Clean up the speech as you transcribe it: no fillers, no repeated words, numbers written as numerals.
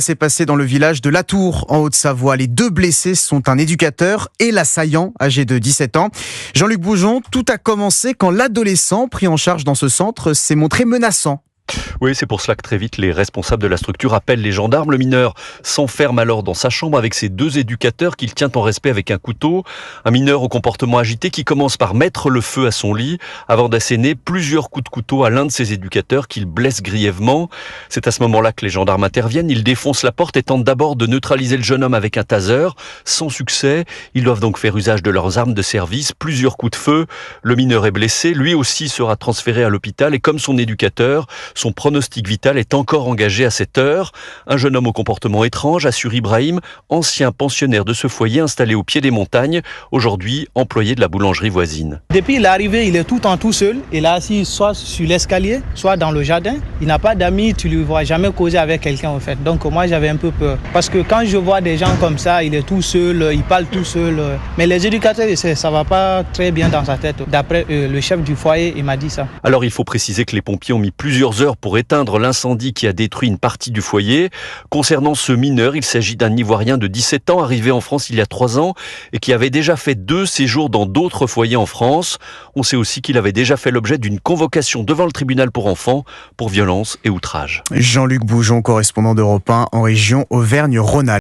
C'est passé dans le village de Latour, en Haute-Savoie. Les deux blessés sont un éducateur et l'assaillant, âgé de 17 ans. Jean-Luc Boujon, tout a commencé quand l'adolescent pris en charge dans ce centre s'est montré menaçant. Oui, c'est pour cela que très vite, les responsables de la structure appellent les gendarmes. Le mineur s'enferme alors dans sa chambre avec ses deux éducateurs qu'il tient en respect avec un couteau. Un mineur au comportement agité qui commence par mettre le feu à son lit avant d'asséner plusieurs coups de couteau à l'un de ses éducateurs qu'il blesse grièvement. C'est à ce moment-là que les gendarmes interviennent. Ils défoncent la porte et tentent d'abord de neutraliser le jeune homme avec un taser. Sans succès, ils doivent donc faire usage de leurs armes de service. Plusieurs coups de feu. Le mineur est blessé. Lui aussi sera transféré à l'hôpital et comme son éducateur, son pronostic vital est encore engagé à cette heure. Un jeune homme au comportement étrange, assure Ibrahim, ancien pensionnaire de ce foyer installé au pied des montagnes, aujourd'hui employé de la boulangerie voisine. Depuis l'arrivée, il est tout le temps tout seul. Il est assis soit sur l'escalier, soit dans le jardin. Il n'a pas d'amis, tu ne le vois jamais causer avec quelqu'un en fait. Donc moi j'avais un peu peur. Parce que quand je vois des gens comme ça, il est tout seul, il parle tout seul. Mais les éducateurs, ça ne va pas très bien dans sa tête. D'après le chef du foyer, il m'a dit ça. Alors il faut préciser que les pompiers ont mis plusieurs heures pour éteindre l'incendie qui a détruit une partie du foyer. Concernant ce mineur, il s'agit d'un Ivoirien de 17 ans, arrivé en France il y a 3 ans et qui avait déjà fait 2 séjours dans d'autres foyers en France. On sait aussi qu'il avait déjà fait l'objet d'une convocation devant le tribunal pour enfants pour violence et outrage. Jean-Luc Boujon, correspondant d'Europe 1 en région Auvergne-Rhône-Alpes.